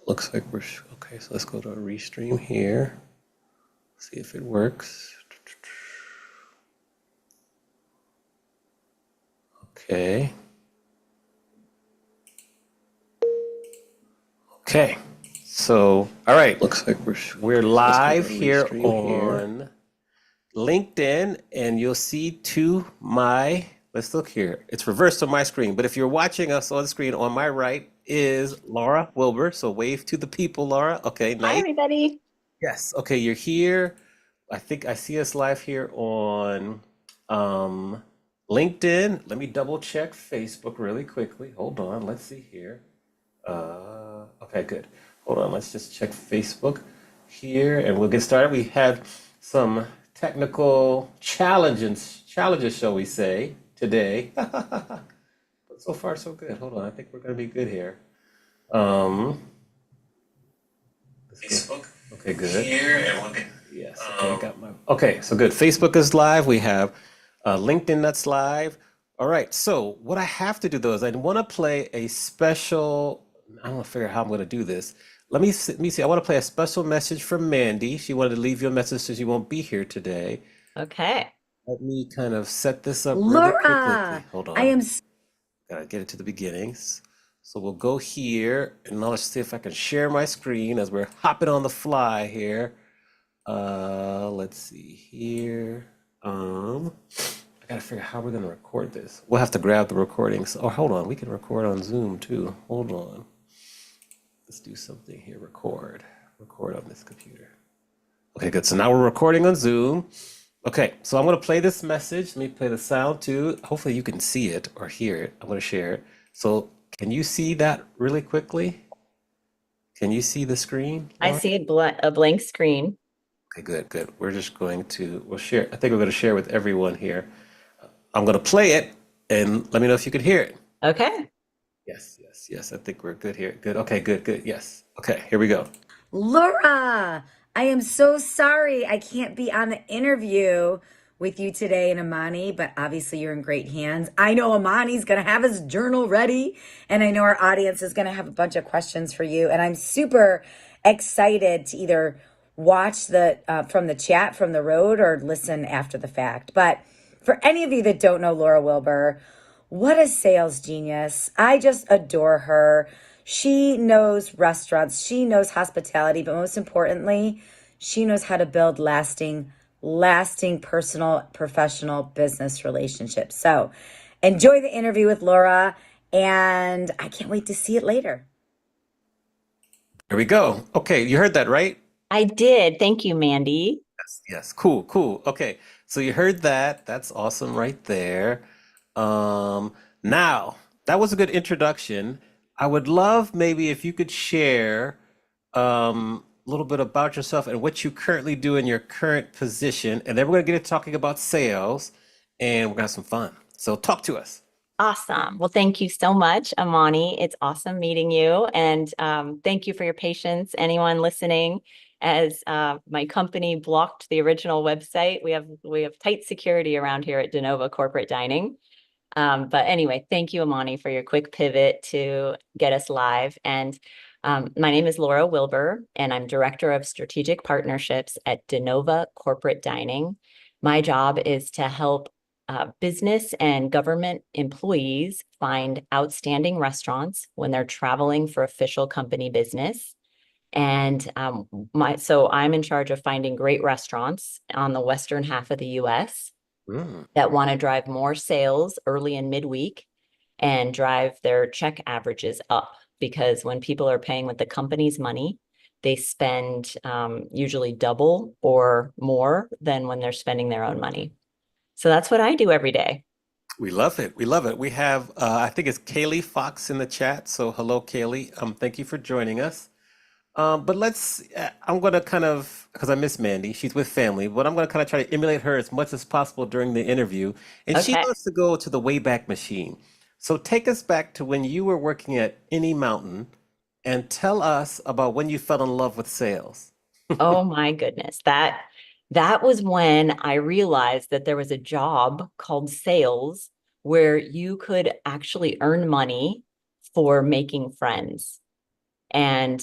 looks like we're okay. So let's go to a restream here. See if it works. Okay. Okay. So, all right. Looks like we're live here on LinkedIn, and you'll see to my, let's look here. It's reversed on my screen, but if you're watching us on the screen, on my right is Laura Wilber. So wave to the people, Laura. Okay, Hi, nice. everybody. Yes. Okay, you're here. I think I see us live here on um, LinkedIn. Let me double check Facebook really quickly. Hold on. Let's see here. Okay, good. Hold on. Let's just check Facebook here, and we'll get started. We had some technical challenges, shall we say, today. But so far, so good. Hold on. I think we're going to be good here. Um, Facebook. Okay, good. Here, and we'll get. Yes. Okay, I got my. Okay, so good. Facebook is live. We have LinkedIn that's live. All right. So what I have to do though is I want to play a special. I want to figure out how I'm going to do this. Let me see. I want to play a special message from Mandy. She wanted to leave you a message so she won't be here today. Okay. Let me kind of set this up really quickly. Laura, Hold I on. am Gotta get it to the beginnings. So we'll go here and now let's see if I can share my screen as we're hopping on the fly here. Let's see here. I gotta figure out how we're gonna record this. We'll have to grab the recordings. Oh, hold on. We can record on Zoom too. Hold on. Let's do something here. Record on this computer. Okay, good. So now we're recording on Zoom. Okay, so I'm gonna play this message. Let me play the sound too. Hopefully you can see it or hear it. I'm gonna share it. So can you see that really quickly? Can you see the screen, I Laura? see a blank screen. Okay, good, good. We're just going to, we'll share. I think we're going to share with everyone here. I'm going to play it and let me know if you can hear it. Okay. Yes, yes, yes. I think we're good here. Good. Okay, good, good. Yes. Okay, here we go. Laura, I am so sorry I can't be on the interview with you today and Amani, but obviously you're in great hands. I know Amani's going to have his journal ready, and I know our audience is going to have a bunch of questions for you. And I'm super excited to either watch the from the chat from the road or listen after the fact. But for any of you that don't know Laura Wilber, what a sales genius. I just adore her. She knows restaurants, she knows hospitality, but most importantly, she knows how to build lasting personal, professional business relationships. So enjoy the interview with Laura, and I can't wait to see it later. Here we go. Okay, you heard that, right? I did. Thank you, Mandy. Yes, yes. Cool, cool. Okay, so you heard that. That's awesome right there. Now, that was a good introduction. I would love maybe if you could share a little bit about yourself and what you currently do in your current position, and then we're going to get into talking about sales, and we're going to have some fun. So talk to us. Awesome. Well, thank you so much, Amani. It's awesome meeting you. And thank you for your patience, anyone listening. As my company blocked the original website, we have tight security around here at DeNova Corporate Dining. But anyway, thank you, Amani, for your quick pivot to get us live. And my name is Laura Wilber, and I'm Director of Strategic Partnerships at DeNova Corporate Dining. My job is to help business and government employees find outstanding restaurants when they're traveling for official company business. And so I'm in charge of finding great restaurants on the western half of the US Mm. that want to drive more sales early and midweek and drive their check averages up. Because when people are paying with the company's money, they spend usually double or more than when they're spending their own money. So that's what I do every day. We love it. We love it. We have, I think it's Kaylee Fox in the chat. So hello, Kaylee. Thank you for joining us. But I'm going to kind of, because I miss Mandy, she's with family, but I'm going to kind of try to emulate her as much as possible during the interview. And she Okay. wants to go to the Wayback Machine. So take us back to when you were working at Any Mountain and tell us about when you fell in love with sales. Oh my goodness. That was when I realized that there was a job called sales where you could actually earn money for making friends. And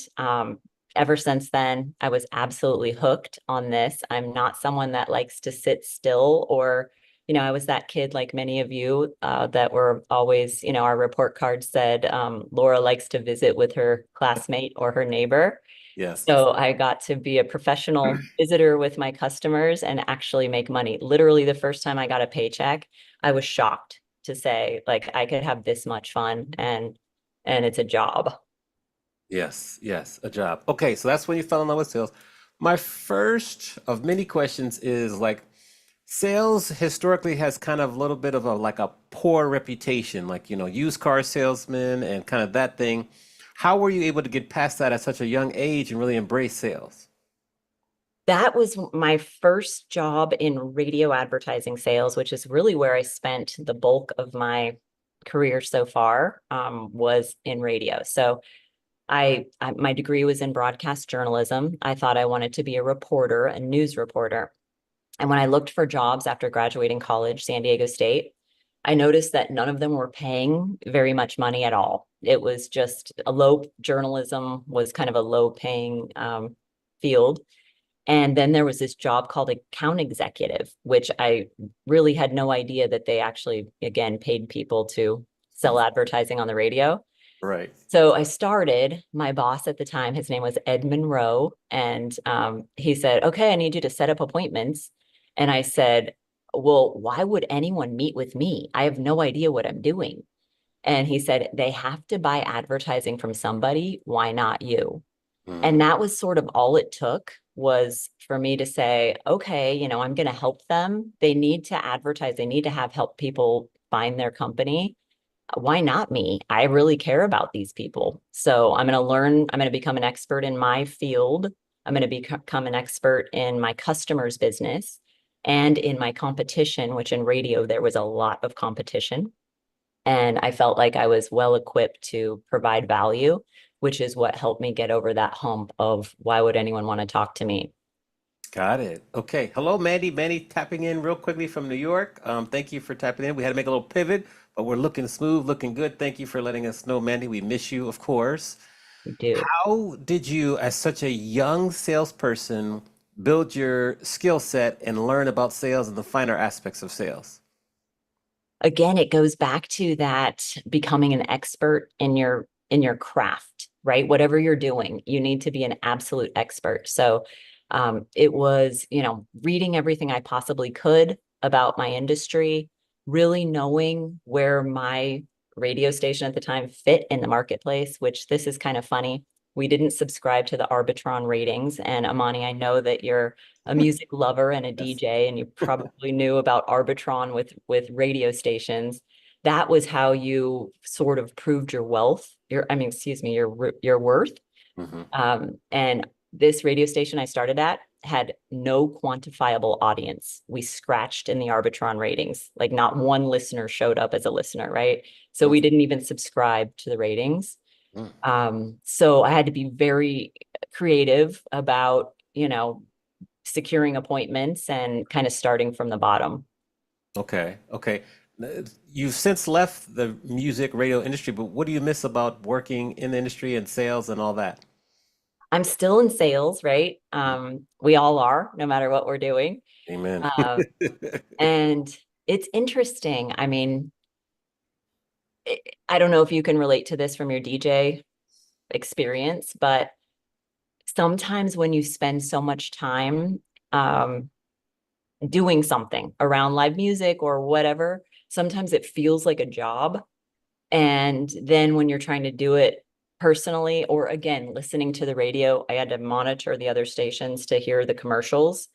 ever since then, I was absolutely hooked on this. I'm not someone that likes to sit still or, I was that kid like many of you that were always, our report card said Laura likes to visit with her classmate or her neighbor. Yes. So I got to be a professional visitor with my customers and actually make money. Literally, the first time I got a paycheck, I was shocked to say, like, I could have this much fun and it's a job. Yes, yes, a job. Okay, so that's when you fell in love with sales. My first of many questions is like sales historically has kind of a little bit of a like a poor reputation, like used car salesman and kind of that thing. How were you able to get past that at such a young age and really embrace sales? That was my first job in radio advertising sales, which is really where I spent the bulk of my career so far, was in radio. So my degree was in broadcast journalism. I thought I wanted to be a reporter, a news reporter. And when I looked for jobs after graduating college, San Diego State, I noticed that none of them were paying very much money at all. It was just a low journalism was kind of a low paying field. And then there was this job called account executive, which I really had no idea that they actually, again, paid people to sell advertising on the radio. Right. So I started, my boss at the time, his name was Ed Monroe, and he said, okay, I need you to set up appointments. And I said, well, why would anyone meet with me? I have no idea what I'm doing. And he said, they have to buy advertising from somebody. Why not you? Mm, And that was sort of all it took was for me to say, okay, I'm going to help them. They need to advertise. They need to have help people find their company. Why not me? I really care about these people. So I'm going to learn, I'm going to become an expert in my field. I'm going to become an expert in my customer's business and in my competition, which in radio, there was a lot of competition. And I felt like I was well equipped to provide value, which is what helped me get over that hump of why would anyone want to talk to me? got it. Okay. Hello, Mandy. Mandy tapping in real quickly from New York. Thank you for tapping in. We had to make a little pivot, but we're looking smooth, looking good. Thank you for letting us know, Mandy. We miss you, of course. We do. How did you, as such a young salesperson, build your skill set and learn about sales and the finer aspects of sales? Again, it goes back to that becoming an expert in your craft, right? Whatever you're doing, you need to be an absolute expert. So it was, reading everything I possibly could about my industry, really knowing where my radio station at the time fit in the marketplace, which this is kind of funny. We didn't subscribe to the Arbitron ratings. And Amani, I know that you're a music lover and a Yes. DJ, and you probably knew about Arbitron with radio stations. That was how you sort of proved your wealth, excuse me, your worth. Hmm. And this radio station I started at had no quantifiable audience. We scratched in the Arbitron ratings. Like not one listener showed up as a listener, right? So we didn't even subscribe to the ratings. So I had to be very creative about, securing appointments and kind of starting from the bottom. Okay. Okay. You've since left the music radio industry, but what do you miss about working in the industry and sales and all that? I'm still in sales, right? We all are, no matter what we're doing. Amen. Uh, and it's interesting. I mean, I don't know if you can relate to this from your DJ experience, but sometimes when you spend so much time um, doing something around live music or whatever, sometimes it feels like a job. And then when you're trying to do it personally, or again, listening to the radio, I had to monitor the other stations to hear the commercials.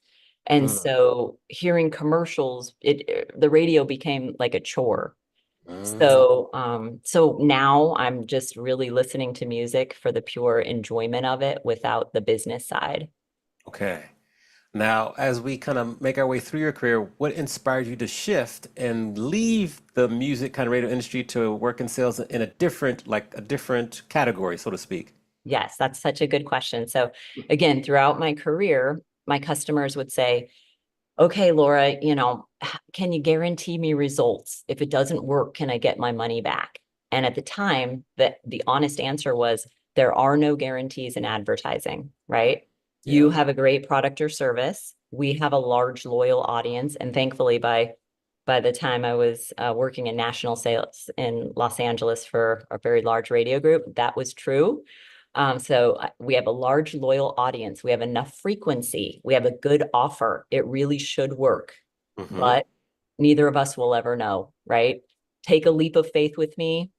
And Mm, so hearing commercials, the radio became like a chore. mm. So now I'm just really listening to music for the pure enjoyment of it without the business side. Okay. Now, as we kind of make our way through your career, what inspired you to shift and leave the music kind of radio industry to work in sales in a different, like a different category, so to speak? Yes, that's such a good question. So again, throughout my career, my customers would say, okay, Laura, can you guarantee me results? If it doesn't work, can I get my money back? And at the time, the honest answer was, there are no guarantees in advertising, right? You Yeah. have a great product or service. We have a large loyal audience, and thankfully, by the time I was working in national sales in Los Angeles for a very large radio group, that was true. We have a large loyal audience. We have enough frequency. We have a good offer. It really should work, Mm-hmm. but neither of us will ever know, right? Take a leap of faith with me.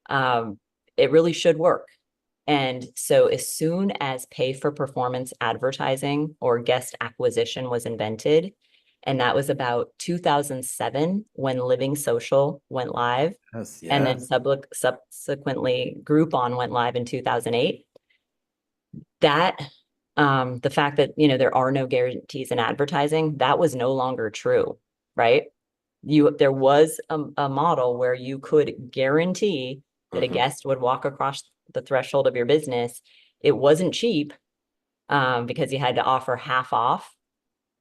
Um, it really should work. And so as soon as pay for performance advertising or guest acquisition was invented, and that was about 2007 when Living Social went live, Yes, and then yes. subsequently Groupon went live in 2008. That the fact that there are no guarantees in advertising, that was no longer true, right? There was a model where you could guarantee that a Mm-hmm. guest would walk across the threshold of your business. It wasn't cheap, because you had to offer half off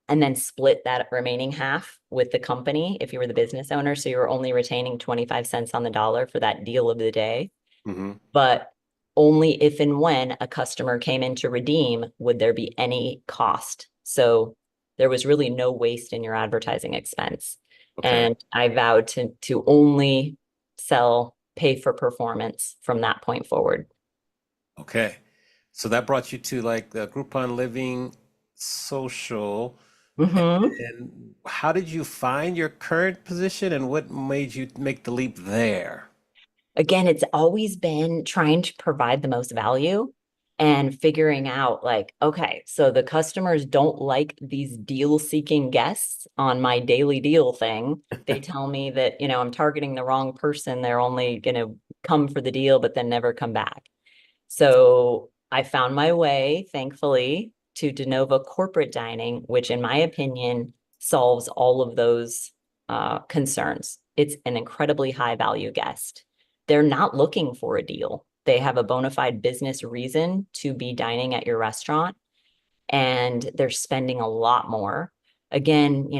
and then split that remaining half with the company if you were the business owner. So you were only retaining 25 cents on the dollar for that deal of the day. Mm-hmm. But only if and when a customer came in to redeem would there be any cost. So there was really no waste in your advertising expense. Okay. And I vowed to only sell pay for performance from that point forward. Okay. So that brought you to like the Groupon Living Social. Mhm. And how did you find your current position and what made you make the leap there? Again, it's always been trying to provide the most value and figuring out like, okay, so the customers don't like these deal seeking guests on my daily deal thing. They tell me that, I'm targeting the wrong person. They're only going to come for the deal, but then never come back. So I found my way, thankfully, to de novo corporate dining, which, in my opinion, solves all of those concerns. It's an incredibly high value guest. They're not looking for a deal. They have a bona fide business reason to be dining at your restaurant, and they're spending a lot more. Again,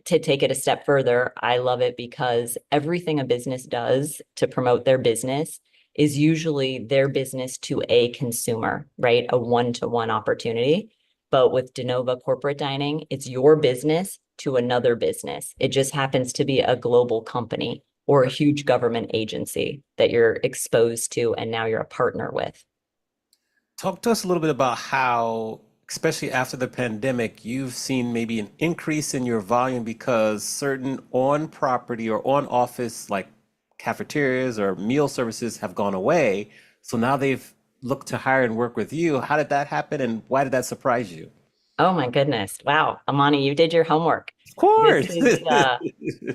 to take it a step further, I love it because everything a business does to promote their business is usually their business to a consumer, right? A one-to-one opportunity. But with de novo corporate dining, it's your business to another business. It just happens to be a global company or a huge government agency that you're exposed to and now you're a partner with. Talk to us a little bit about how, especially after the pandemic, you've seen maybe an increase in your volume because certain on property or on office, like cafeterias or meal services, have gone away. So now they've looked to hire and work with you. How did that happen and why did that surprise you? Oh my goodness. Wow. Amani, you did your homework. Of This course. is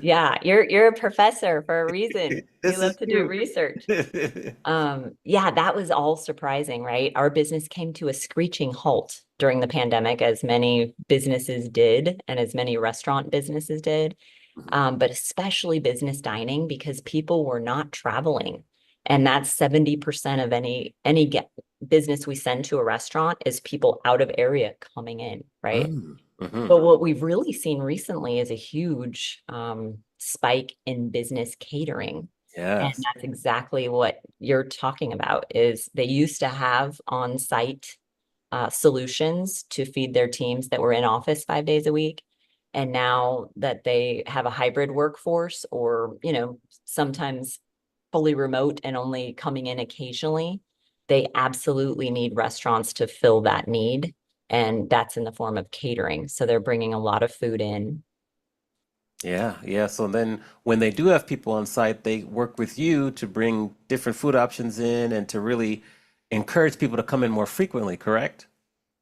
yeah, you're a professor for a reason. You This love is to do true. research. Yeah, that was all surprising, right? Our business came to a screeching halt during the pandemic, as many businesses did, and as many restaurant businesses did. But especially business dining because people were not traveling. And that's 70% of business we send to a restaurant is people out of area coming in, right? Mm-hmm. But what we've really seen recently is a huge spike in business catering. And Yes. that's exactly what you're talking about is they used to have on-site solutions to feed their teams that were in office 5 days a week. And now that they have a hybrid workforce or, sometimes fully remote and only coming in occasionally, they absolutely need restaurants to fill that need. And that's in the form of catering. So they're bringing a lot of food in. Yeah, yeah. So then when they do have people on site, they work with you to bring different food options in and to really encourage people to come in more frequently, correct?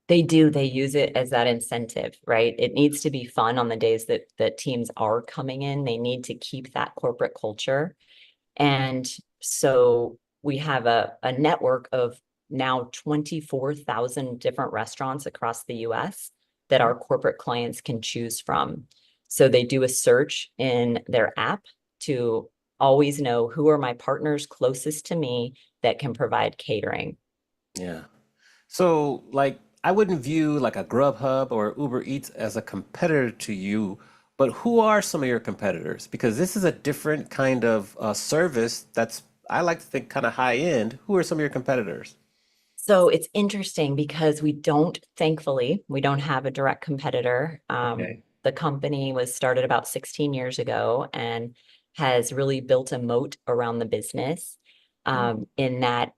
They do, they use it as that incentive, right? It needs to be fun on the days that teams are coming in. They need to keep that corporate culture. And so we have a network of now 24,000 different restaurants across the US that our corporate clients can choose from. So they do a search in their app to always know who are my partners closest to me that can provide catering. Yeah. So like I wouldn't view like a Grubhub or Uber Eats as a competitor to you, but who are some of your competitors? Because this is a different kind of service that's I like to think kind of high end. Who are some of your competitors? So it's interesting because thankfully, we don't have a direct competitor. Okay. The company was started about 16 years ago and has really built a moat around the business, in that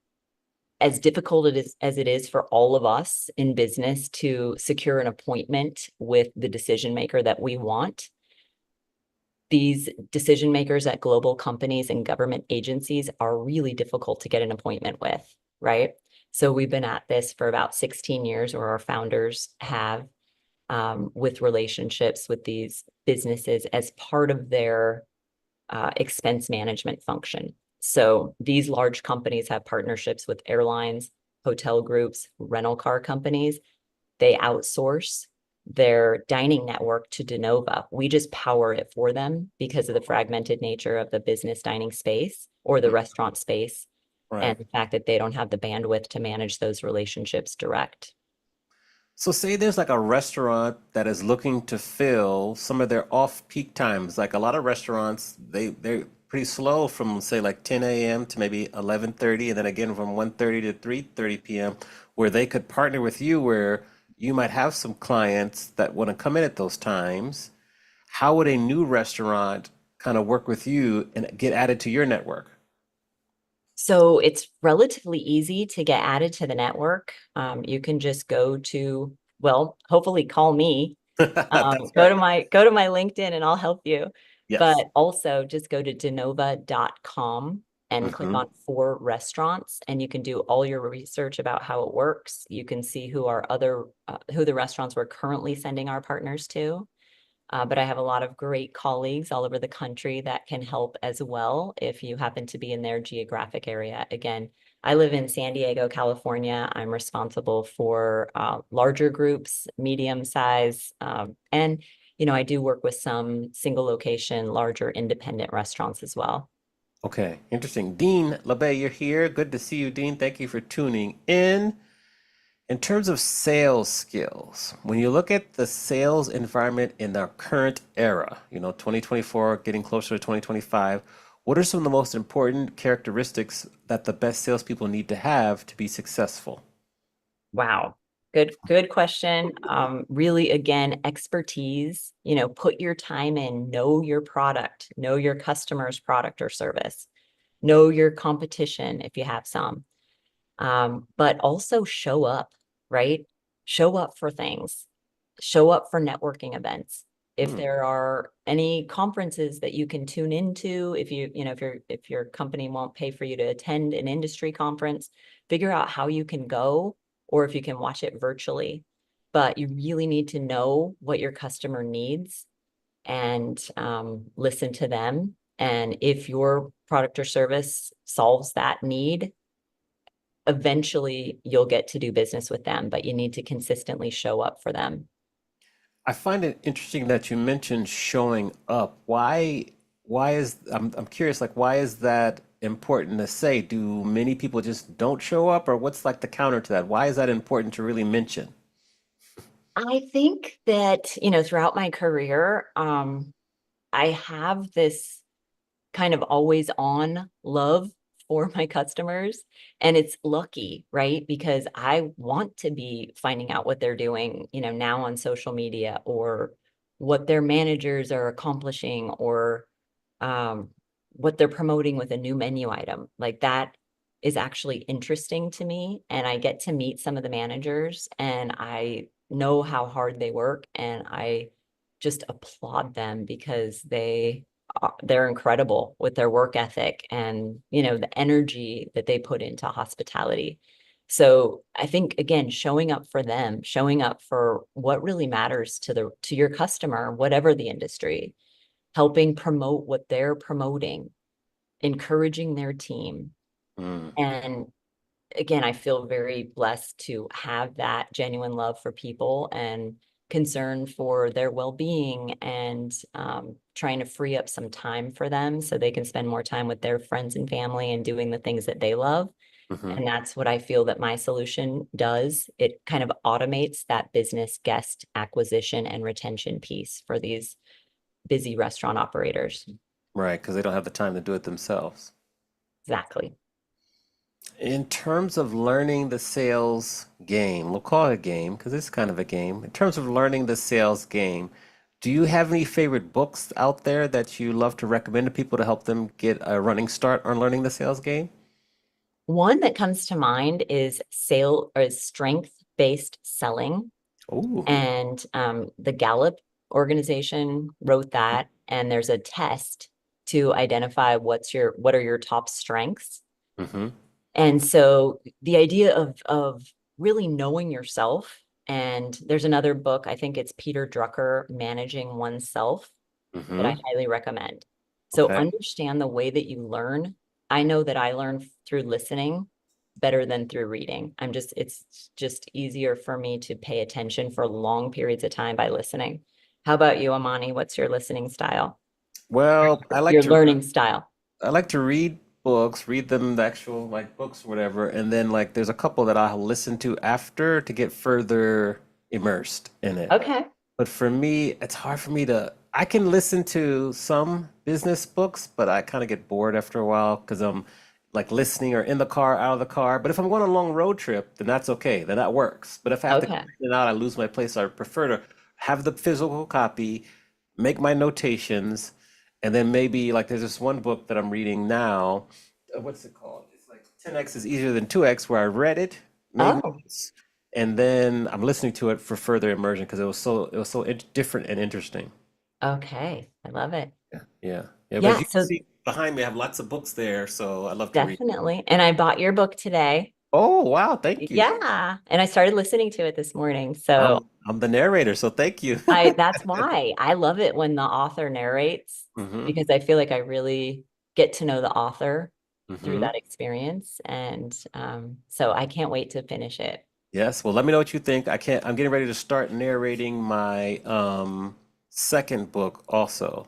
as difficult as it is for all of us in business to secure an appointment with the decision maker that we want, these decision makers at global companies and government agencies are really difficult to get an appointment with, right? So we've been at this for about 16 years, or our founders have, with relationships with these businesses as part of their expense management function. So these large companies have partnerships with airlines, hotel groups, rental car companies. They outsource their dining network to Denova. We just power it for them because of the fragmented nature of the business dining space or the restaurant space, and Right. the fact that they don't have the bandwidth to manage those relationships direct. So say there's like a restaurant that is looking to fill some of their off-peak times. Like a lot of restaurants, they're pretty slow from say like 10 a.m. to maybe 11:30, and then again from 1:30 to 3:30 p.m., where they could partner with you where you might have some clients that want to come in at those times. How would a new restaurant kind of work with you and get added to your network? So it's relatively easy to get added to the network. You can just go to, well, hopefully call me. That's Go right. to my LinkedIn and I'll help you. Yes. But also just go to denova.com and click Hmm. on for restaurants, and you can do all your research about how it works. You can see who the restaurants we're currently sending our partners to. But I have a lot of great colleagues all over the country that can help as well if you happen to be in their geographic area. Again, I live in San Diego, California. I'm responsible for larger groups, medium size, and I do work with some single location, larger independent restaurants as well. Okay, interesting. Dean LeBay, you're here. Good to see you, Dean. Thank you for tuning in. In terms of sales skills, when you look at the sales environment in our current era, 2024 getting closer to 2025, what are some of the most important characteristics that the best salespeople need to have to be successful? Wow. Good question. Really, again, expertise, put your time in, know your product, know your customer's product or service, know your competition if you have some. But also show up, right? Show up for things, show up for networking events. If Hmm. there are any conferences that you can tune into, if your company won't pay for you to attend an industry conference, figure out how you can go, or if you can watch it virtually. But you really need to know what your customer needs and listen to them. And if your product or service solves that need, eventually you'll get to do business with them, but you need to consistently show up for them. I find it interesting that you mentioned showing up. I'm curious, like, why is that important to say? Do many people just don't show up, or what's like the counter to that? Why is that important to really mention? I think that, throughout my career, I have this kind of always on love for my customers. And it's lucky, right? Because I want to be finding out what they're doing, now on social media, or what their managers are accomplishing, or um, what they're promoting with a new menu item. Like that is actually interesting to me. And I get to meet some of the managers and I know how hard they work. And I just applaud them because they're incredible with their work ethic and the energy that they put into hospitality. So I think, again, showing up for them, showing up for what really matters to your customer, whatever the industry, helping promote what they're promoting, encouraging their team. Mm. And again, I feel very blessed to have that genuine love for people and concern for their well-being, and trying to free up some time for them so they can spend more time with their friends and family and doing the things that they love. Hmm. And that's what I feel that my solution does. It kind of automates that business guest acquisition and retention piece for these busy restaurant operators. Right, because they don't have the time to do it themselves. Exactly. In terms of learning the sales game, we'll call it a game because it's kind of a game. In terms of learning the sales game, do you have any favorite books out there that you love to recommend to people to help them get a running start on learning the sales game? One that comes to mind is strength-based selling. Oh, And the Gallup organization wrote that, and there's a test to identify what are your top strengths. mm-hmm. And so the idea of really knowing yourself, and there's another book, I think it's Peter Drucker, Managing Oneself, that I Mm-hmm. highly recommend. So Okay. understand the way that you learn. I know that I learn through listening better than through reading. It's just easier for me to pay attention for long periods of time by listening. How about you, Amani? What's your listening style? Well, Your learning style? I like to read books, read them the actual like books or whatever, and then like there's a couple that I'll listen to after to get further immersed in it. Okay. But for me, it's hard for me to. I can listen to some business books, but I kind of get bored after a while because I'm like listening or in the car, out of the car. But if I'm going on a long road trip, then that's okay. Then that works. But if I have to go Okay. in and out, I lose my place. So I prefer to have the physical copy, make my notations, and then maybe like there's this one book that I'm reading now. What's it called? It's like 10x is easier than 2x, where I read it, made Oh, notes, and then I'm listening to it for further immersion because it was so different and interesting. okay. I love it. Yeah, yeah, yeah. But as Yeah, you can so see behind me, I have lots of books there, so I love to read. definitely. And I bought your book today. Oh, wow, thank you. Yeah. And I started listening to it this morning. So I'm the narrator, so thank you. that's why I love it when the author narrates, hmm because I feel like I really get to know the author through hmm that experience. And so I can't wait to finish it. Yes, well, let me know what you think. I'm getting ready to start narrating my second book also.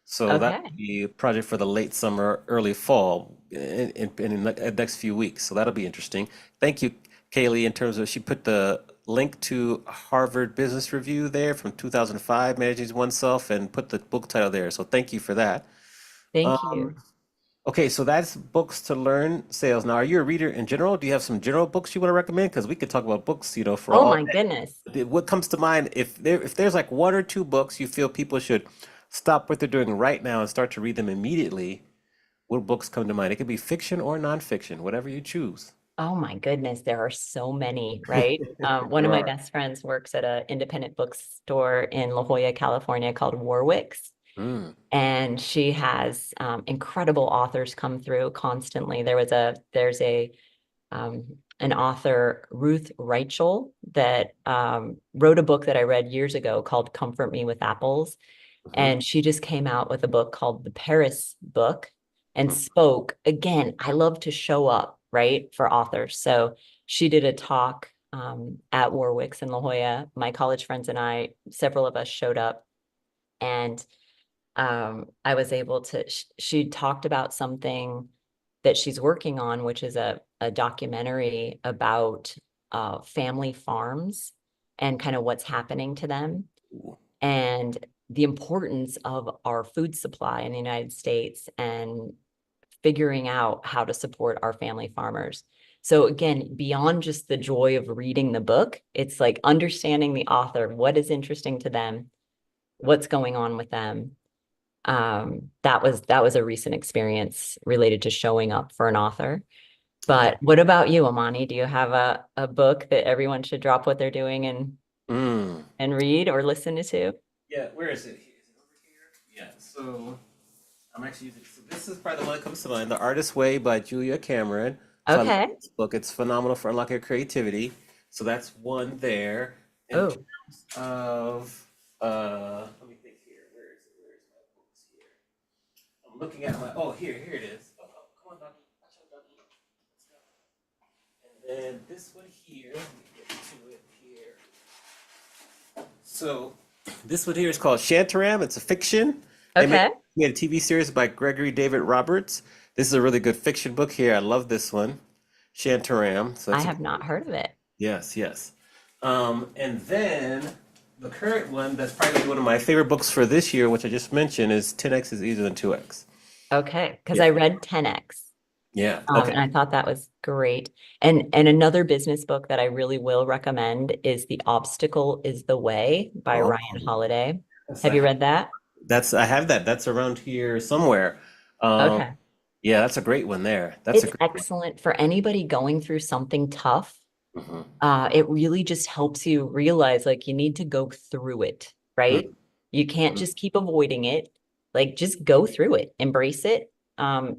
So that'll Okay. be a project for the late summer, early fall in the next few weeks. So that'll be interesting. Thank you, Kaylee, in terms of she put the link to Harvard Business Review there from 2005, Managing Oneself, and put the book title there. So thank you for that. Thank Um, you. Okay, so that's books to learn sales. Now, are you a reader in general? Do you have some general books you want to recommend? Because we could talk about books, for Oh all my day. goodness. What comes to mind if there's like one or two books you feel people should stop what they're doing right now and start to read them immediately, what books come to mind? It could be fiction or nonfiction, whatever you choose. Oh my goodness. There are so many, right? One of There my are. best friends works at an independent bookstore in La Jolla, California called Warwick's. Mm, And she has incredible authors come through constantly. There's an author, Ruth Reichel, that wrote a book that I read years ago called Comfort Me with Apples. mhm, And she just came out with a book called The Paris Book and mm, spoke again. I love to show up, right, for authors. So she did a talk at Warwick's in La Jolla. My college friends and I, several of us showed up, and I was able to, she talked about something that she's working on, which is a documentary about family farms and kind of what's happening to them ooh, and the importance of our food supply in the United States and figuring out how to support our family farmers. So again, beyond just the joy of reading the book, it's like understanding the author, what is interesting to them, what's going on with them. That was a recent experience related to showing up for an author. okay. But what about you, Amani? Do you have a book that everyone should drop what they're doing Mm. and read or listen to? Yeah, where is it? Is it over here? Yeah, so I'm actually using, so this is probably the one that comes to mind, The Artist's Way by Julia Cameron. So I love Okay. this book. It's phenomenal for unlocking your creativity. So that's one there. In Oh, terms of, let me think here. Where is it? Where is my books here? I'm looking at my, oh, here it is. Oh, come on, Doggy. Watch out, Doggy. Let's go. And then this one here, let me get to it here. So this one here is called Shantaram. It's a fiction. They okay. made a TV series by Gregory David Roberts. This is a really good fiction book here. I love this one, Shantaram. So I that's a have not heard of it. yes, yes. And then the current one that's probably one of my favorite books for this year, which I just mentioned, is 10x is easier than 2x. Okay, because Yeah. I read 10X. Yeah. Okay. And I thought that was great. And another business book that I really will recommend is The Obstacle is the Way by Oh, Ryan Holiday. yes, Have you read that? I have that. That's around here somewhere. Um, Okay. yeah, that's a great one there. That's a It's great one. excellent for anybody going through something tough. Mhm. It really just helps you realize like you need to go through it, right? You can't Mhm. just keep avoiding it. Like just go through it, embrace it.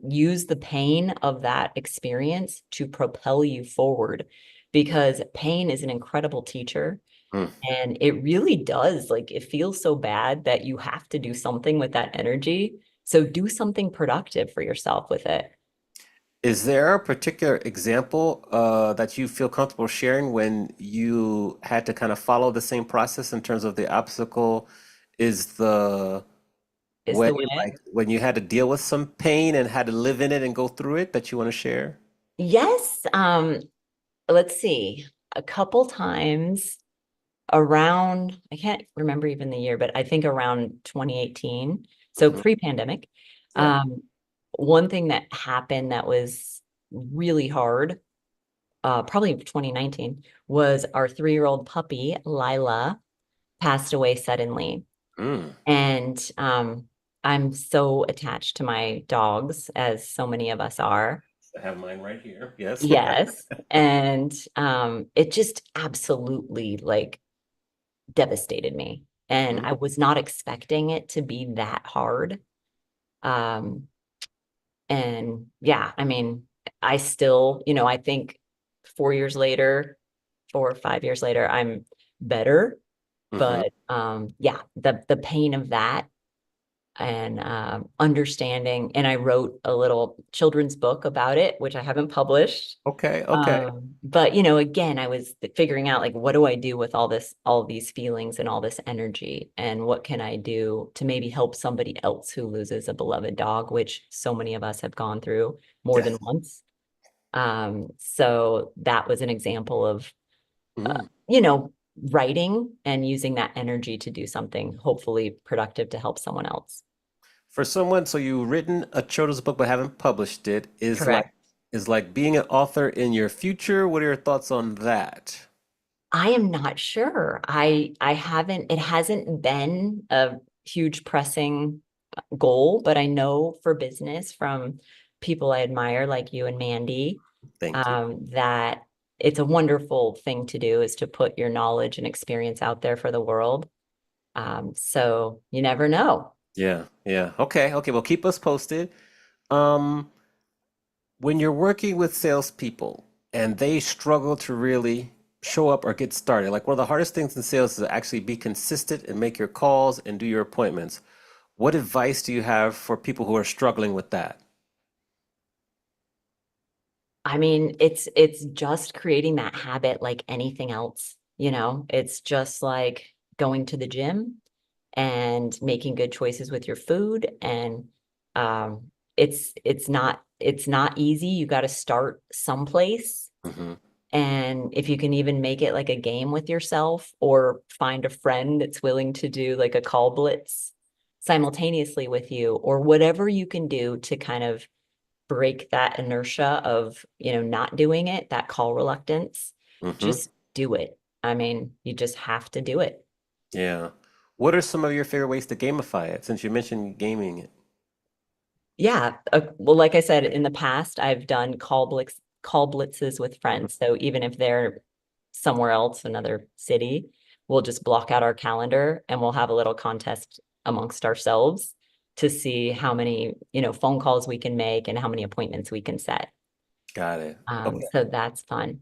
Use the pain of that experience to propel you forward because pain is an incredible teacher. Mhm. And it really does, like, it feels so bad that you have to do something with that energy. So do something productive for yourself with it. Is there a particular example that you feel comfortable sharing when you had to kind of follow the same process in terms of the obstacle is the Is way, the way. like when you had to deal with some pain and had to live in it and go through it that you want to share? Yes. Let's see. A couple times around, I can't remember even the year, but I think around 2018, so Mhm. pre-pandemic. Yeah. One thing that happened that was really hard, probably 2019, was our 3-year-old puppy, Lila, passed away suddenly. Mm. And I'm so attached to my dogs, as so many of us are. I have mine right here. Yes. Yes. And it just absolutely like devastated me. And Mhm. I was not expecting it to be that hard. Um, and yeah, I mean, I still, I think 4 years later, 4 or 5 years later, I'm better. Mhm. But yeah, the pain of that and understanding. And I wrote a little children's book about it, which I haven't published. Okay. Okay. But again, I was figuring out like, what do I do with all these feelings and all this energy, and what can I do to maybe help somebody else who loses a beloved dog, which so many of us have gone through more than Yes. once. So that was an example of, uh, Mhm. you know, writing and using that energy to do something hopefully productive to help someone else. For someone, so you've written a children's book but haven't published it, Correct. is like being an author in your future. What are your thoughts on that? I am not sure. I haven't, it hasn't been a huge pressing goal, but I know for business from people I admire like you and Mandy, Thank you. that it's a wonderful thing to do is to put your knowledge and experience out there for the world. So you never know. Yeah, yeah. Okay, okay. Well, keep us posted. Um, when you're working with salespeople and they struggle to really show up or get started, like one of the hardest things in sales is to actually be consistent and make your calls and do your appointments. What advice do you have for people who are struggling with that? I mean, it's just creating that habit like anything else, It's just like going to the gym and making good choices with your food and it's not easy. You got to start someplace. Hmm. And if you can even make it like a game with yourself or find a friend that's willing to do like a call blitz simultaneously with you or whatever you can do to kind of break that inertia of, not doing it, that call reluctance, Hmm. just do it. I mean, you just have to do it. Yeah. What are some of your favorite ways to gamify it, since you mentioned gaming it? Yeah. Well, like I said, in the past, I've done call blitzes with Mhm. friends. So even if they're somewhere else, another city, we'll just block out our calendar and we'll have a little contest amongst ourselves to see how many, phone calls we can make and how many appointments we can set. Got it. Okay. So that's fun.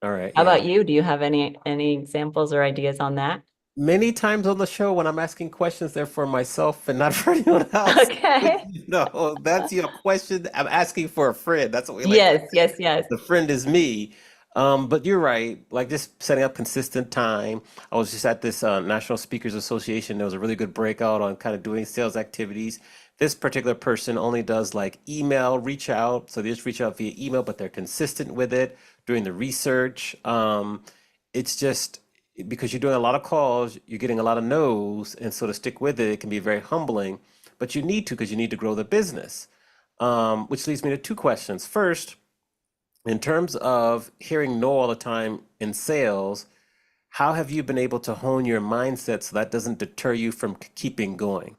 All right. How Yeah. about you? Do you have any examples or ideas on that? Many times on the show when I'm asking questions, they're for myself and not for anyone else. Okay. No, that's your question. I'm asking for a friend. That's what we like to Yes, yes, yes. the friend is me. But you're right. Like just setting up consistent time. I was just at this National Speakers Association. There was a really good breakout on kind of doing sales activities. This particular person only does like email reach out. So they just reach out via email, but they're consistent with it, doing the research. It's just because you're doing a lot of calls, you're getting a lot of no's. And so to stick with it, it can be very humbling, but you need to because you need to grow the business. Which leads me to two questions. First, in terms of hearing no all the time in sales, how have you been able to hone your mindset so that doesn't deter you from keeping going?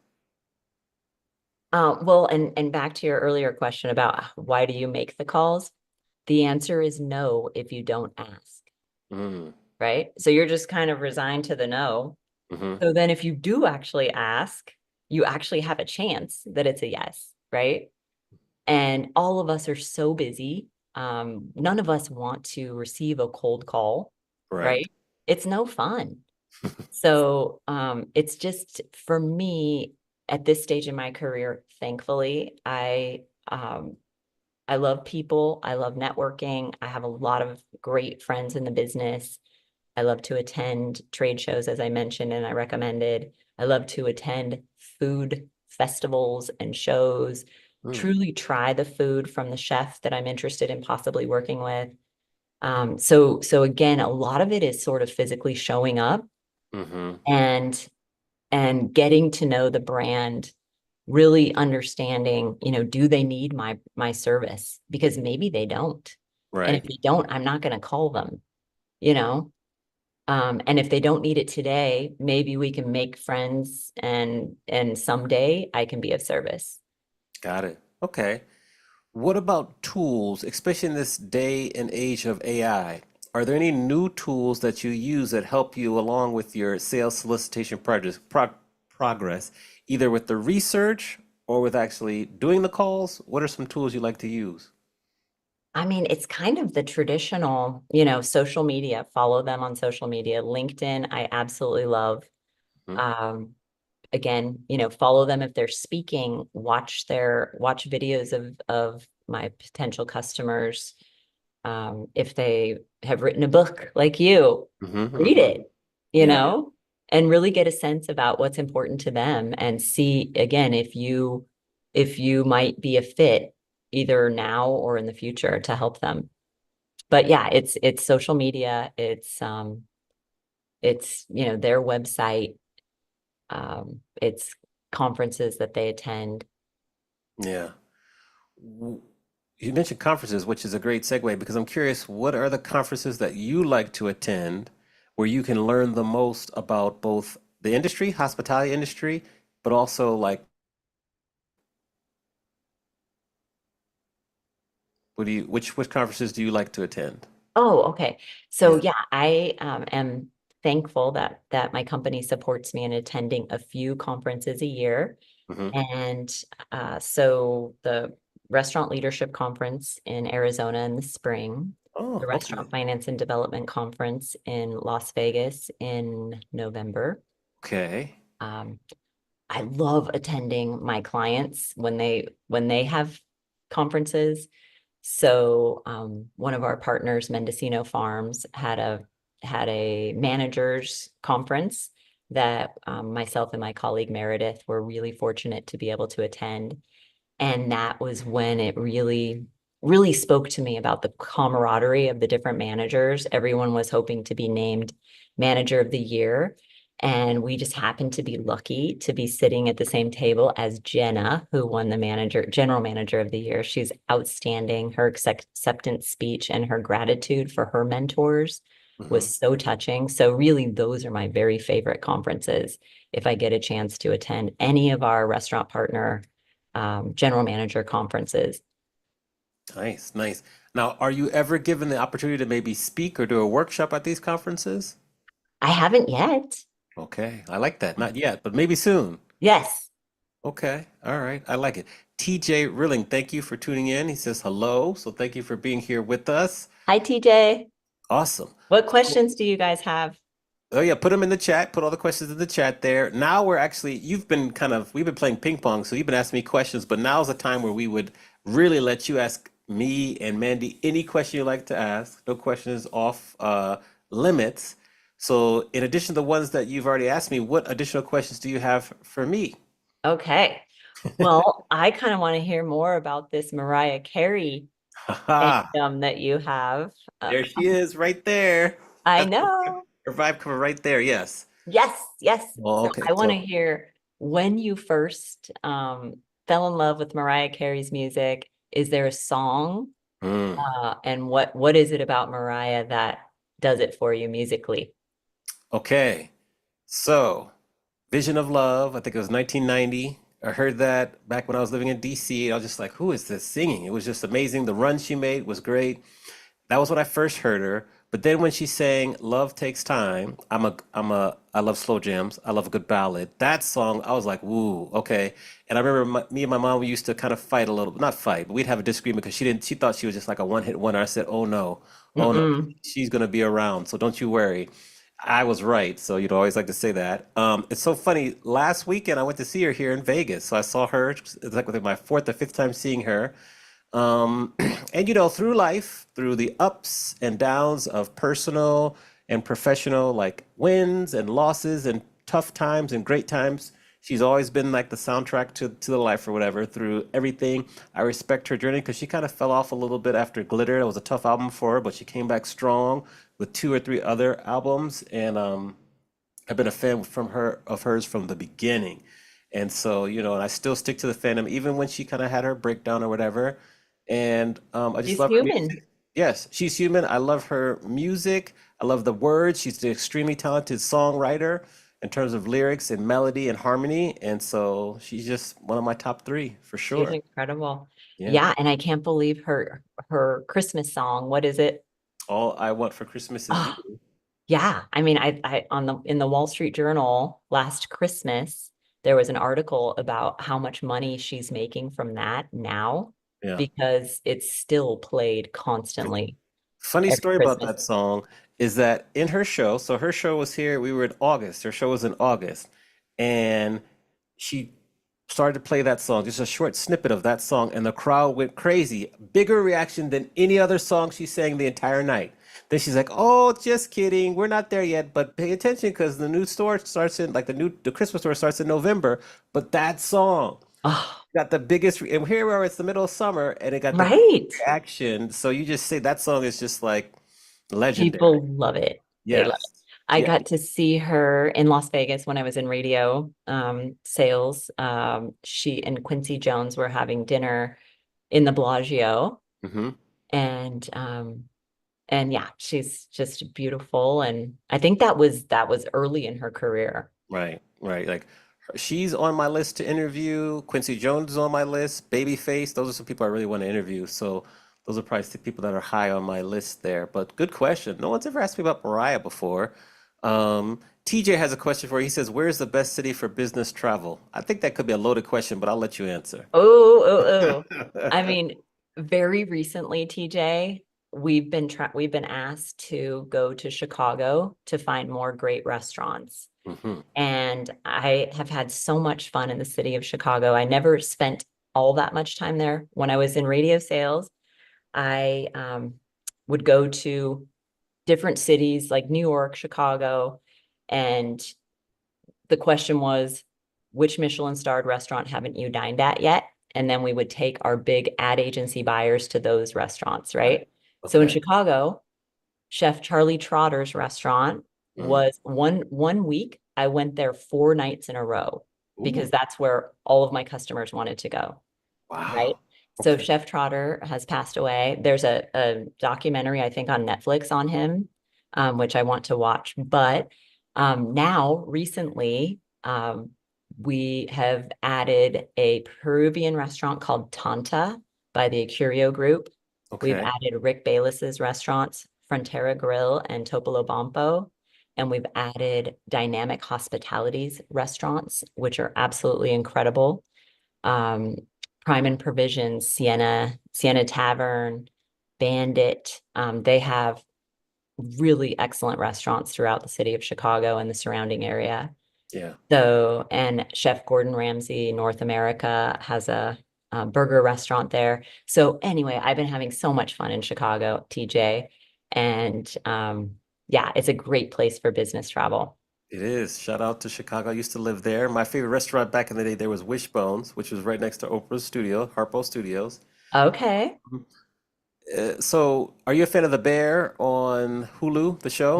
Well, and back to your earlier question about why do you make the calls? The answer is no if you don't ask, Mm, right? So you're just kind of resigned to the no. hmm. So then if you do actually ask, you actually have a chance that it's a yes, right? And all of us are so busy. None of us want to receive a cold call, Right. right? It's no fun. So it's just for me at this stage in my career, thankfully, I love people. I love networking. I have a lot of great friends in the business. I love to attend trade shows, as I mentioned, and I recommended. I love to attend food festivals and shows, Mm, truly try the food from the chef that I'm interested in possibly working with. So again, a lot of it is sort of physically showing up hmm. and getting to know the brand, really understanding, do they need my service? Because maybe they don't. And if Right. they don't, I'm not going to call them, you know? And if they don't need it today, maybe we can make friends and someday I can be of service. Got it. Okay. What about tools, especially in this day and age of AI? Are there any new tools that you use that help you along with your sales solicitation progress, either with the research or with actually doing the calls? What are some tools you like to use? I mean, it's kind of the traditional, social media, follow them on social media. LinkedIn, I absolutely love. Hmm. Um, Again, follow them if they're speaking, watch videos of my potential customers. If they have written a book like you, Hmm. read Hmm. it, you Yeah. know, and really get a sense about what's important to them and see again if you might be a fit either now or in the future to help them. But yeah, it's social media, it's their website, it's conferences that they attend. Yeah. W- You mentioned conferences, which is a great segue because I'm curious, what are the conferences that you like to attend where you can learn the most about both the industry, hospitality industry, but also like which conferences do you like to attend? Oh, okay. So Yeah. yeah, I am thankful that my company supports me in attending a few conferences a year. Hmm. And so the Restaurant Leadership Conference in Arizona in the spring, Oh, the okay. Restaurant Finance and Development Conference in Las Vegas in November. Okay. Um, I love attending my clients when they have conferences. So one of our partners, Mendocino Farms, had a managers conference that myself and my colleague Meredith were really fortunate to be able to attend. And that was when it really spoke to me about the camaraderie of the different managers. Everyone was hoping to be named manager of the year. And we just happened to be lucky to be sitting at the same table as Jenna, who won the general manager of the year. She's outstanding. Her acceptance speech and her gratitude for her mentors Hmm. was so touching. So really, those are my very favorite conferences. If I get a chance to attend any of our restaurant partner general manager conferences. Nice, nice. Now, are you ever given the opportunity to maybe speak or do a workshop at these conferences? I haven't yet. Okay, I like that. Not yet, but maybe soon. Yes. Okay, all right, I like it. TJ Rilling, thank you for tuning in. He says hello, so thank you for being here with us. Hi, TJ. Awesome. What So, questions do you guys have? oh yeah, put them in the chat. Put all the questions in the chat there. Now we're actually, we've been playing ping pong, so you've been asking me questions, but now's the time where we would really let you ask me and Mandy any question you like to ask. No questions off limits. So in addition to the ones that you've already asked me, what additional questions do you have for me? Okay. Well, I kind of want to hear more about this Mariah Carey Haha, fandom that you have. Uh, there she is right there. I That's know. her vibe cover right there. Yes. Yes, yes. Well, So okay. I want to So hear when you first fell in love with Mariah Carey's music. Is there a song? Mm. And what is it about Mariah that does it for you musically? Okay. So, Vision of Love, I think it was 1990. I heard that back when I was living in DC. I was just like, who is this singing? It was just amazing. The run she made was great. That was when I first heard her. But then when she sang "Love Takes Time," I love slow jams. I love a good ballad. That song, I was like, woo, okay. And I remember me and my mom, we used to kind of fight a little, not fight, but we'd have a disagreement because she thought she was just like a one hit wonder. I said, oh no, Mm-mm. she's gonna be around, so don't you worry. I was right, so I always like to say that. It's so funny. Last weekend, I went to see her here in Vegas, so I saw her. It's like my fourth or fifth time seeing her. Um, and through life, through the ups and downs of personal and professional, like wins and losses and tough times and great times, she's always been like the soundtrack to the life or whatever through everything. I respect her journey because she kind of fell off a little bit after Glitter. It was a tough album for her, but she came back strong with two or three other albums. And I've been a fan of hers from the beginning. And so, and I still stick to the fandom, even when she kind of had her breakdown or whatever. And I just She's love her human. music. Yes, she's human. I love her music. I love the words. She's an extremely talented songwriter in terms of lyrics and melody and harmony. And so she's just one of my top three for She's sure. incredible. Yeah. Yeah, and I can't believe her Christmas song. What is it? All I Want for Christmas is You. Oh, yeah. I mean, I on the in the Wall Street Journal last Christmas, there was an article about how much money she's making from that now Yeah. because it's still played constantly Funny every story about Christmas. that song is that in her show, so her show was here, we were in August. Her show was in August. And she started to play that song, just a short snippet of that song, and the crowd went crazy. Bigger reaction than any other song she sang the entire night. Then she's like, "Oh, just kidding. We're not there yet, but pay attention because the new store starts in the Christmas store starts in November. But that song Oh, got the biggest, and here we are, it's the middle of summer, and it got the biggest right. reaction. So you just say that song is just like legendary. People love it. They love it. Yes. I Yeah. got to see her in Las Vegas when I was in radio sales. She and Quincy Jones were having dinner in the Bellagio, Hmm. and yeah, she's just beautiful. And I think that was early in her career. Right, right. Like she's on my list to interview. Quincy Jones is on my list. Babyface, those are some people I really want to interview. So those are probably the people that are high on my list there. But good question. No one's ever asked me about Mariah before. TJ has a question for you. He says, "Where's the best city for business travel?" I think that could be a loaded question, but I'll let you answer. Oh, oh, oh. I mean, very recently, TJ, we've been asked to go to Chicago to find more great restaurants. Hmm. And I have had so much fun in the city of Chicago. I never spent all that much time there. When I was in radio sales, I would go to different cities like New York, Chicago, and the question was, which Michelin starred restaurant haven't you dined at yet? And then we would take our big ad agency buyers to those restaurants, Right. right? So in Okay. Chicago, Chef Charlie Trotter's restaurant Mm. was one week. I went there 4 nights in a row Ooh, because that's where all of my customers wanted to go, right? wow. So Okay. Chef Trotter has passed away. There's a documentary, I think, on Netflix on him, which I want to watch. But now, recently, we have added a Peruvian restaurant called Tanta by the Curio Group. We've Okay. added Rick Bayless's restaurants, Frontera Grill and Topolo Bampo. And we've added Dynamic Hospitalities restaurants, which are absolutely incredible. Um, Prime and Provisions, Sienna Tavern, Bandit. They have really excellent restaurants throughout the city of Chicago and the surrounding area. Yeah. So, and Chef Gordon Ramsay North America has a burger restaurant there. So anyway, I've been having so much fun in Chicago, TJ, and yeah, it's a great place for business travel. It is. Shout out to Chicago. I used to live there. My favorite restaurant back in the day there was Wishbones, which was right next to Oprah's studio, Harpo Studios. Okay, So, are you a fan of The Bear on Hulu, the show?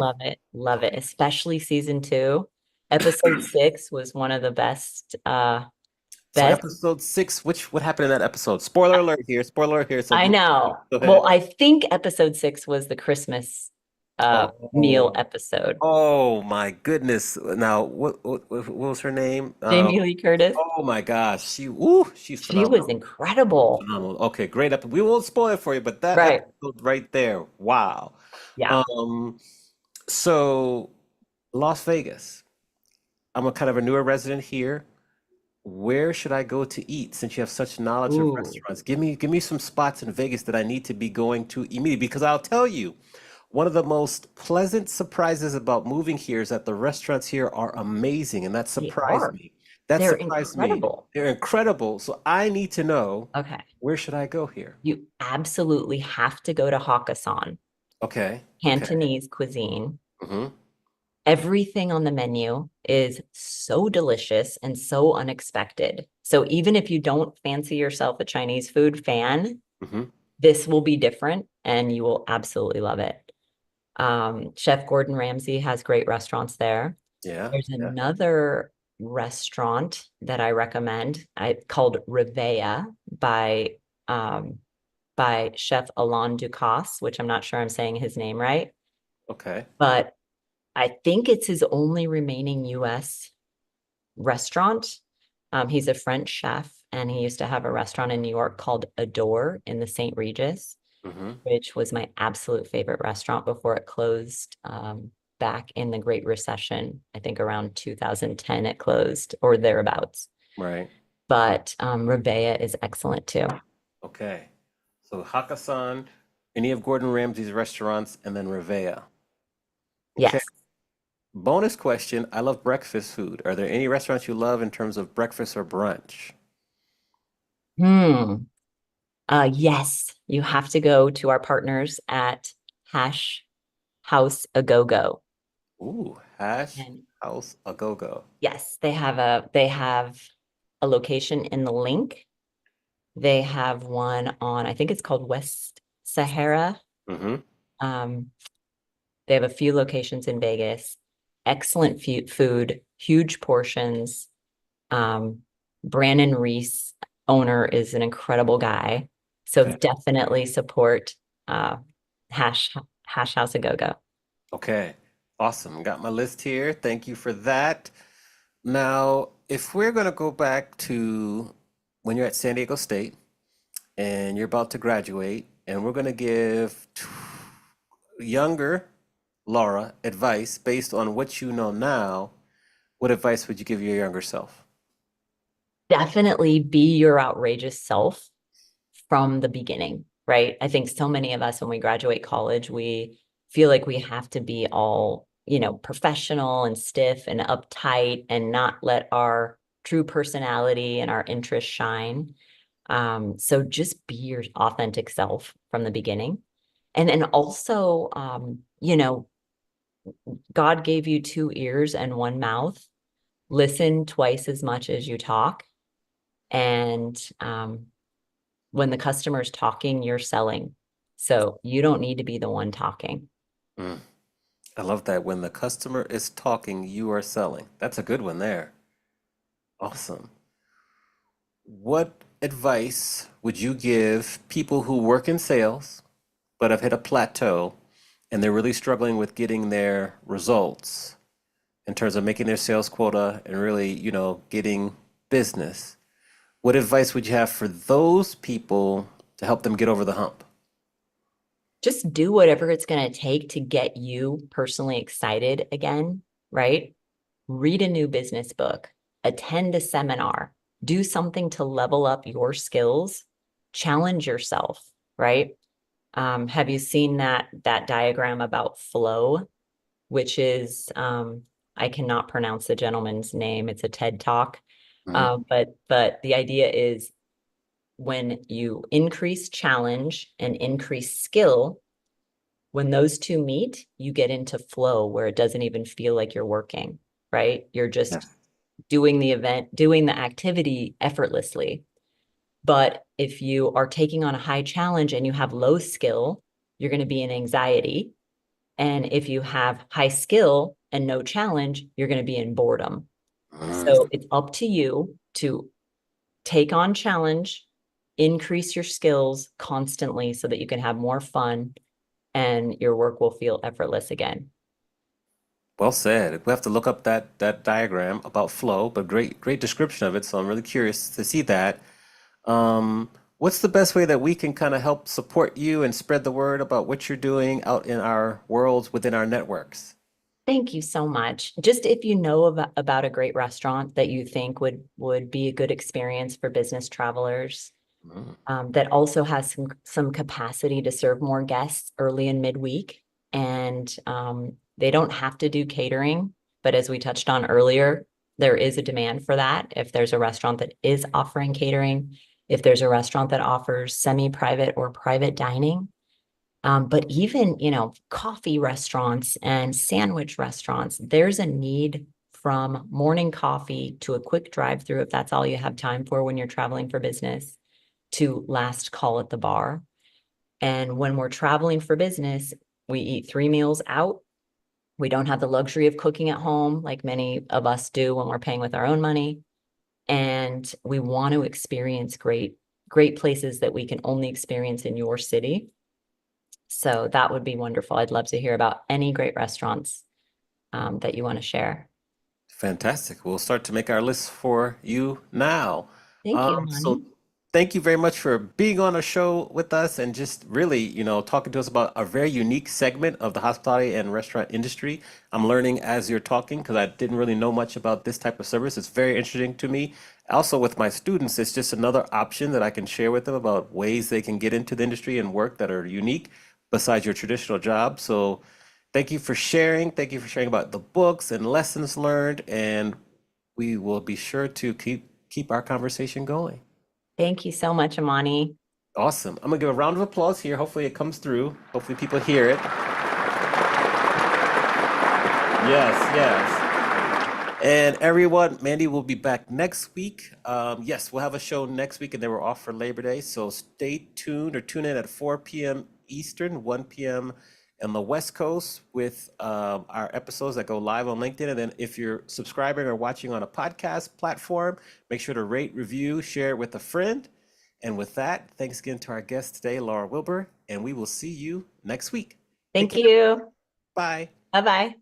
love it, especially season 2. Episode 6 was one of the best So Best. episode 6, what happened in that episode? Spoiler alert here. Spoiler alert here. So I know. go Well, ahead. I think episode 6 was the Christmas meal Oh, episode. oh my goodness. Now, what was her name? Jamie Lee Curtis. Oh my gosh. She's She was phenomenal. incredible. Phenomenal. Okay, great episode. We won't spoil it for you, but that Right. episode right there. Wow. Yeah. Um, so Las Vegas. I'm a kind of a newer resident here. Where should I go to eat since you have such knowledge of Ooh. restaurants? Give me some spots in Vegas that I need to be going to immediately because I'll tell you, one of the most pleasant surprises about moving here is that the restaurants here are amazing, and that They surprised are. me. That They're surprised me. incredible. They're incredible. So I need to know, Okay. where should I go here? You absolutely have to go to Hakkasan, Okay. Okay. Cantonese cuisine. Mm-hmm. Everything on the menu is so delicious and so unexpected. So even if you don't fancy yourself a Chinese food fan, Mm-hmm. this will be different and you will absolutely love it. Chef Gordon Ramsay has great restaurants there. Yeah. There's Yeah. another restaurant that I recommend, called Rivea um, by Chef Alain Ducasse, which I'm not sure I'm saying his name right, Okay. but I think it's his only remaining US restaurant. He's a French chef and he used to have a restaurant in New York called Adore in the St. Regis, Mm-hmm. which was my absolute favorite restaurant before it closed back in the Great Recession. I think around 2010 it closed or thereabouts. Right. But Rivea is excellent too. Okay. So Hakkasan, any of Gordon Ramsay's restaurants, and then Rivea. Okay. Yes. Bonus question. I love breakfast food. Are there any restaurants you love in terms of breakfast or brunch? Hmm. Yes, you have to go to our partners at Hash House A Go Go. Ooh, Hash And House A Go Go. yes, they have a location in the Link. They have one on, I think it's called West Sahara. Mm-hmm. Um, they have a few locations in Vegas. Excellent food, huge portions. Brandon Reese, owner, is an incredible guy. So Okay. definitely support Hash House A Go Go. Okay. Awesome. Got my list here. Thank you for that. Now, if we're going to go back to when you're at San Diego State and you're about to graduate, and we're going to give younger Laura advice based on what you know now, what advice would you give your younger self? Definitely be your outrageous self from the beginning, right? I think so many of us, when we graduate college, we feel like we have to be all, professional and stiff and uptight and not let our true personality and our interests shine. So just be your authentic self from the beginning. And then also, God gave you 2 ears and 1 mouth. Listen twice as much as you talk. And when the customer's talking, you're selling. So you don't need to be the one talking. Mm, I love that. When the customer is talking, you are selling. That's a good one there. Awesome. What advice would you give people who work in sales but have hit a plateau and they're really struggling with getting their results in terms of making their sales quota and really, getting business? What advice would you have for those people to help them get over the hump? Just do whatever it's going to take to get you personally excited again, right? Read a new business book, attend a seminar, do something to level up your skills, challenge yourself, right? Have you seen that diagram about flow, which is, I cannot pronounce the gentleman's name. It's a TED Talk. Mhm. But the idea is when you increase challenge and increase skill, when those two meet, you get into flow where it doesn't even feel like you're working, right? You're just Yes. doing the event, doing the activity effortlessly. But if you are taking on a high challenge and you have low skill, you're going to be in anxiety. And if you have high skill and no challenge, you're going to be in boredom. Mm, So it's up to you to take on challenge, increase your skills constantly so that you can have more fun and your work will feel effortless again. Well said. We have to look up that diagram about flow, but great description of it. So I'm really curious to see that. What's the best way that we can kind of help support you and spread the word about what you're doing out in our worlds within our networks? Thank you so much. Just if you know about a great restaurant that you think would be a good experience for business travelers, Mm. that also has some capacity to serve more guests early and midweek. And they don't have to do catering, but as we touched on earlier, there is a demand for that. If there's a restaurant that is offering catering, if there's a restaurant that offers semi-private or private dining, but even, coffee restaurants and sandwich restaurants, there's a need from morning coffee to a quick drive-through if that's all you have time for when you're traveling for business to last call at the bar. And when we're traveling for business, we eat 3 meals out. We don't have the luxury of cooking at home like many of us do when we're paying with our own money. And we want to experience great places that we can only experience in your city. So that would be wonderful. I'd love to hear about any great restaurants that you want to share. Fantastic. We'll start to make our list for you now. Thank you, So Monty. thank you very much for being on the show with us and just really, talking to us about a very unique segment of the hospitality and restaurant industry. I'm learning as you're talking because I didn't really know much about this type of service. It's very interesting to me. Also, with my students, it's just another option that I can share with them about ways they can get into the industry and work that are unique besides your traditional job. So thank you for sharing. Thank you for sharing about the books and lessons learned. And we will be sure to keep our conversation going. Thank you so much, Amani. Awesome. I'm gonna give a round of applause here. Hopefully it comes through. Hopefully people hear it. Yes, yes. And everyone, Mandy will be back next week. Yes, we'll have a show next week, and then we're off for Labor Day. So stay tuned or tune in at 4 p.m. Eastern, 1 p.m. on the West Coast with our episodes that go live on LinkedIn. And then if you're subscribing or watching on a podcast platform, make sure to rate, review, share it with a friend. And with that, thanks again to our guest today, Laura Wilber, and we will see you next week. Take Thank care. you. Bye. Bye-bye.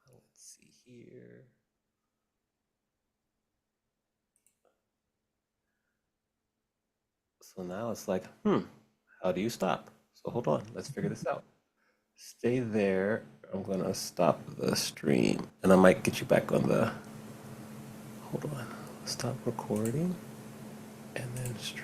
Let's see here. So now it's like, how do you stop? So hold on, let's figure this out. Stay there. I'm gonna stop the stream and I might get you back on the, hold on, stop recording and then stream.